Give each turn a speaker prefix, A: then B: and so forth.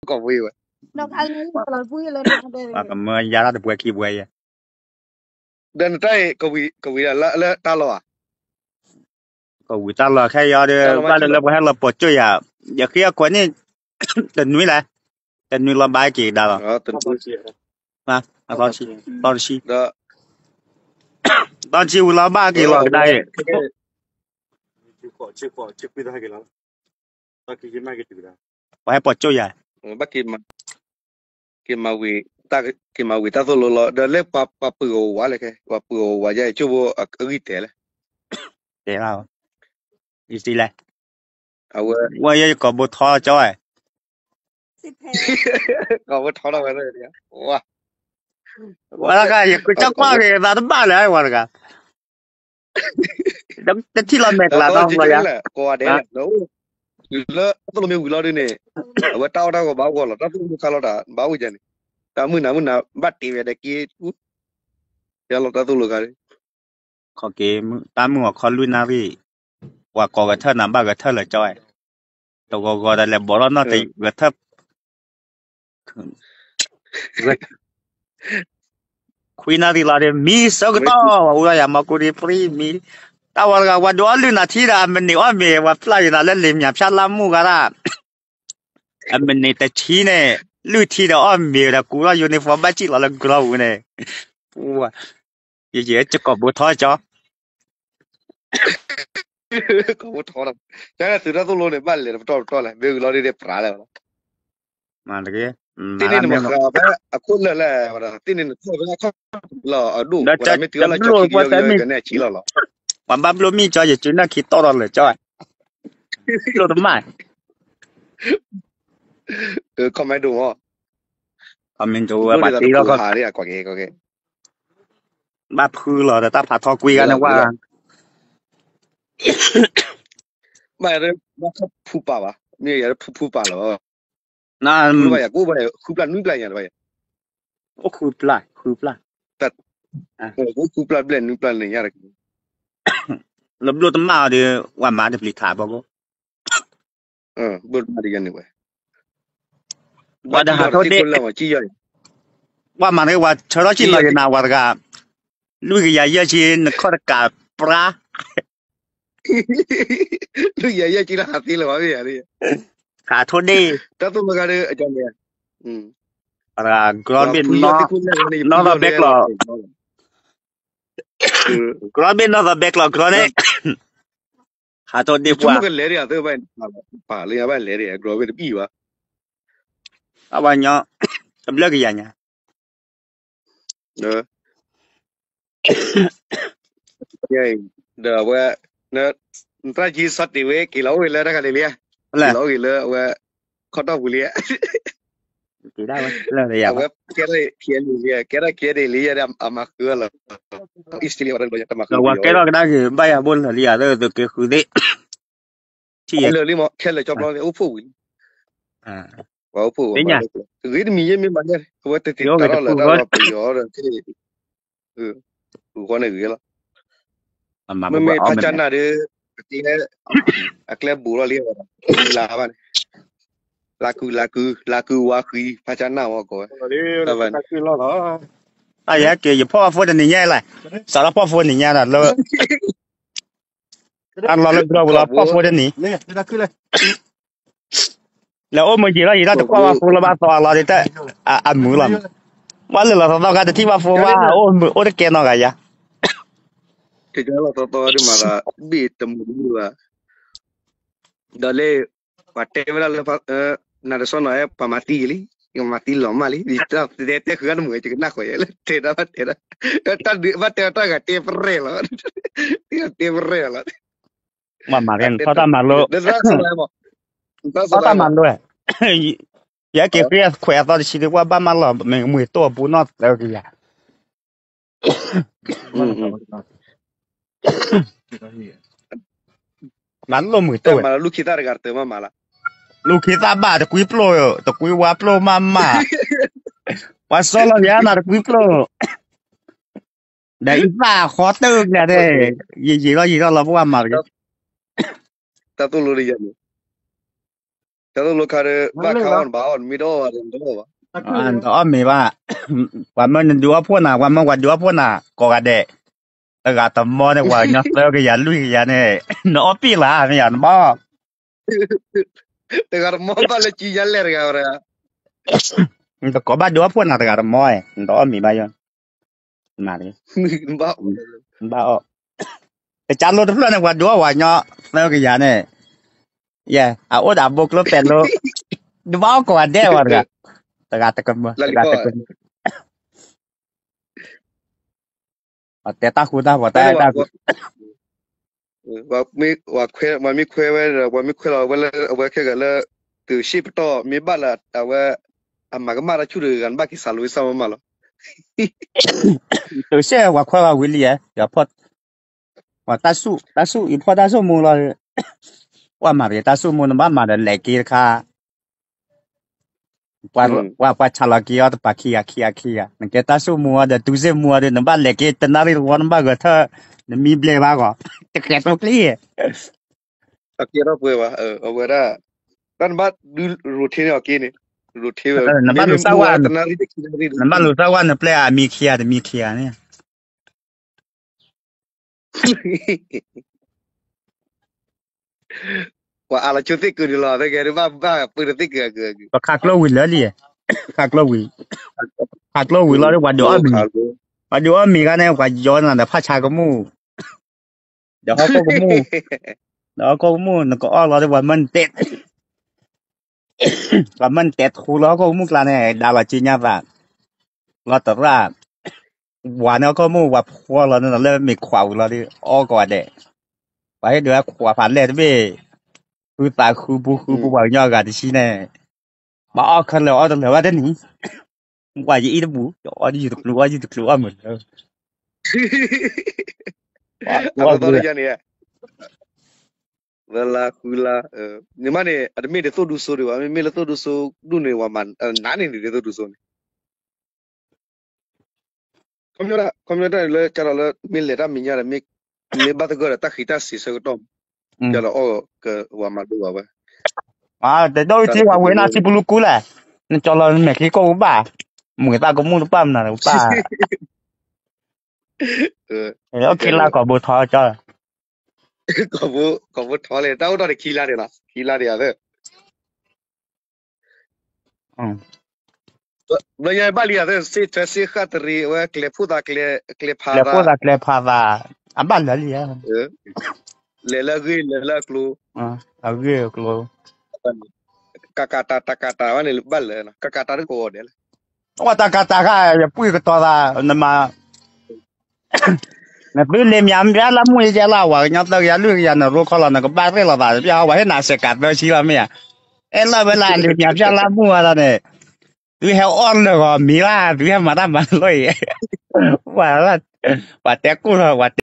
A: có vui vậy
B: nó ăn ấy là vui lên nó đây
C: và cầm mưa giá được quay kia quay
A: dan trai có vui là ta lo à
C: có người ta là khai giờ
A: ta
C: đi
A: lo mà
C: qua
A: chỉ
C: đây là hay là bỏ chơi à giờ khi có này tình núi là tình núi là bài kỳ đó
A: tình
C: mà tao chi
A: đó
C: tao chi là ba kỳ là cái đây
D: chỉ biết hai cái lắm ta cái mai cái gì đó
C: phải bỏ chơi à
A: bắt kia mà vui ta tôi lo đó lấy pa bự quá lại cái pa bự quá vậy chú vô ở cái thế này
C: thế nào gì là
A: à vậy
C: quay có bộ thọ chơi
A: có một thằng nào vậy đấy wow
C: wala ka ku chakwa ke da ba le wala ka da ti la mek la
A: có
C: da
A: chỉ
C: ma
A: cái
C: ya
A: là có đấy là đâu lỡ tôi làm việc lo đi nè ở tao tao có báo gọi là tao tôi khai lo đã báo cái gì tao muốn nào bắt đi về đây kia ya lo tao tôi lo cái
C: ko ke ta mu ko lu na ri wa ko ga tha na ba ga tha la choi to go da le bo lo no te ga tha kui na ri la de mi so ga to wa ya ma ku ri pri mi ta wa ga wa do lu na thi da me ni wa me wa pla na le le nya pya la mu ga ra a me ni te thi ne lu thi da o me da ku la uniform ba chi la la grow ne wa ye ye cha ko bo tho cho
A: có một thằng nào cái là từ đó tôi lo này bắt liền to lại bây giờ lo đi để phá lại
C: mà cái
A: tin
C: mà
A: nên
C: làm
A: mà
C: nó
A: khá à cốt là mà tin nên không là ở đủ
C: đã
A: và
C: cho
A: làm mấy thứ là cho
C: luôn
A: khi
C: qua tới
A: giờ
C: mình
A: cái này chỉ là
C: mà bắp lúa mi cho giờ chúng nó khi to rồi cho lúa tấm mày
A: không mấy đủ không
C: còn mình chú
A: lúc
C: bà
A: đi ra
C: tí
A: được
C: đó
A: phụ
C: có
A: hà đi à có cái
C: bà phư rồi ta phá thọ quy cái
A: là
C: nó qua
A: mà nó không phụ bà à mình giờ phụ bà rồi
C: nó
A: phụ bà à cô bà phụ bà nuôi bà nhà bà
C: ô khư lại
A: thật
C: à
A: cô phụ bà bên nuôi bà này nhà được
C: lúa tấm màu thì qua má được lịch thả bao nhiêu
A: bớt bà đi cái này vậy bà
C: qua đó
A: chỉ
C: hạt
A: là
C: thôi
A: cái
C: đấy
A: con là mà chỉ vậy
C: qua mà cái qua chờ đó chỉ
A: chỉ
C: nói
A: vậy
C: nào qua cái lui cái gì chỉ nó có cả pra
A: lúc giờ chỉ là hạt tí là bà bây giờ đi
C: hạt thôi đi
A: ta tôi mà cái đấy ở trong này
C: là con
A: và
C: bên
A: phụ giờ thì cũng là cái này phụ
C: nó là
A: giờ
C: bẹc
A: đây là
C: là con bên nó là bẹc là con đấy hạt thôi đi
A: cuma
C: qua
A: kan leri atau apa paling apa leri ya grow itu piwa
C: apa nhá tấm lưỡi cái gì nhá
A: no ya da wa na ntra ji sat di we kilau we la kali ya
C: là
A: kilau gila wa khota bulia
C: cái đó là gì
A: wa
C: vậy
A: kera kere li ya amak la istili orang banyak tamak
C: rồi
A: bi
C: qua cái đó cái bây giờ buôn là gì à đó từ cái khu đấy chỉ
A: le li mo kele chop lo upu
C: à
A: wa upu
C: đấy
A: ma
C: nhá
A: lo gid mi ye mi banyak wa te
C: yo cái
A: taro la
C: phụ
A: taro
C: gót
A: la pe yo ra ti ko ne gila
C: mà
A: me
C: bố
A: me
C: ở mình
A: pachana de ti ne akle buro li wa la ba laku wakui pachana wa ko
D: rồi
A: taban
D: cái lo đó
C: à dạ kìa giờพ่อพูดอันนี้แย่เลยสารพ่อพูดอันนี้แย่น่ะแล้วอันเราเลยเรา
A: ko
C: เราพ่อ
A: bo
C: พูดอันนี้
D: nè ra cứ lên
C: แล้วโอ้เมื่อกี้เราอีน่าจะ
A: ko
C: พ่อ
A: bo
C: ว่าพูดแล้วมาต่อเราได้อ่ะอันมือลำว่าเลยเราต้องการจะที่ว่าพูดว่าโอ้มือโอ้ได้เกณฑ์อะไรอ่ะ
A: ke jala to ri mara bi temu dua dale patte vela le na de sono e pa matili yo mati lo mali di ta de te kan mu ke na ko ele te da ta di ba te ta ga te pre lo te pre lo
C: มามากัน
A: atte
C: เขา
A: ta
C: ตามมาโล
A: de sa so la mo ta so
C: เขา
A: la
C: ตาม
A: mo
C: มาด้วยอย่าเกี่ยวกับแขวะตอนที่คิดว่าบ้านมาหล่อมือตัวปูนอดแล้วกี่อย่าง
D: mà nó
A: mm
D: tao cái gì
C: มันลงมือ
A: te
C: ตัว
A: mala lu kita regarte ma mala
C: ลูกคิดตาบ้าตะกุยโปรยตะกุยว่าโปรมาม่าว่าโซโลยานาตะกุยโปรได้อีบ้าขอตึกเนี่ยเด้ยี่ก็เราว่ามาเลย
A: ta tu lu ri ya Kalau lo kare ba
D: เล่นแล้ว
A: kawan ba on mido wa do ba.
D: ตะกี้
C: อันต่อมีว่าว่ามันดูว่าพวกน่ะว่ามันว่าดูว่าพวกน่ะก็กระเดะแต่ก็ตมอเนี่ยว่าเนาะแล้วก็อย่าลุยอย่าเนี่ยเนาะปีละไม่อย่าบ่
A: Tegar mo ba le chi ya ler ga ora.
C: มันก็บ่ดูว่าพวกน่ะแต่ก็ตมอต่อมีบ่ยอนมาดิ
A: Ba.
C: บ่แต่จานรถเพื่อนว่าดูว่าเนาะแล้วก็อย่าเนี่ยเอาโอดาบุกรถเป็นรถดูบ่ก็ว่าเด้ว่าก็แต่ก็ตะกันบ่
A: La
C: แต่
A: li
C: ก็
A: ko.
C: ตะกันแต่ตาคูตาบ่ตา
A: Tani
C: ตา
A: wa mi kwe wa mi kwe la wa le wa ke ga le tu ship to mi ba la ta wa amma ga mara churu gan ba ki salu sa ma lo.
C: 有些我快话为例要破我大树一破大树木了，我嘛别大树木那嘛的来给他，我查了给我的把去啊，那个大树木的都是木的，那把来给在那里我那把个他那米不来个，这个都可以，
A: Akira pwe wa wa ra. Tan ba routine wa ki ni. Routine
C: 那把路上我
A: ta na ri de ki ri.
C: 那把路上我那不来啊米去啊呢，
A: Wa ala chuti ku ni lo de ga ba pu de ti ga ga.
C: 我卡了位了哩，卡了位了的我就二米，我就二米个呢，我摇那的怕查个木，然后个木。đó có mua nó có lo để mình tết và mình tết khu đó có mua là này đã là chi nha và lo tự ra và nó có mua và hoa là nó lên mình khảo là đi ô quả để vậy được quả phản lệ về cứ tại khu bu vào nhau cả thì chi này mà ô khăn là ô được là đến nhỉ quả gì đó bu cho đi được lúa mình
A: Apa tahu je ni ya. Wala kula ni mana ada mi de to du so de wa mi le to du so du ne wa man na ni de to du so ni. Komnyora le cara le mi le da mi nya mi ba ta go ta khita si so tom. Ya la o ke wa ma du wa ba.
C: à để đôi khi vào quên là chỉ bulu cũ là nên cho là mẹ cái cô bà người ta cũng mua được băm là bà nó kia là có bột thọ cho
A: Ko bu tho le ta o de khila de la. Khila de ya de. Lo ya ba li ya de si tre si khatri wa kle phu da kle pha
C: là cô
A: da.
C: là phà và à bạn là gì á
A: Le la gui le la klu.
C: à ghê luôn
A: Kakata wa ni ba le na. Kakata de ko de.
C: 我大概也不一个多大，那么那不连面边那木一家啦，我人家都也绿人那路靠了那个白费了吧，不要我还拿些干不起了没呀？哎，那不那连面边那木啊呢？你还按那个米啦，你还马上买累，完了，我得过了我。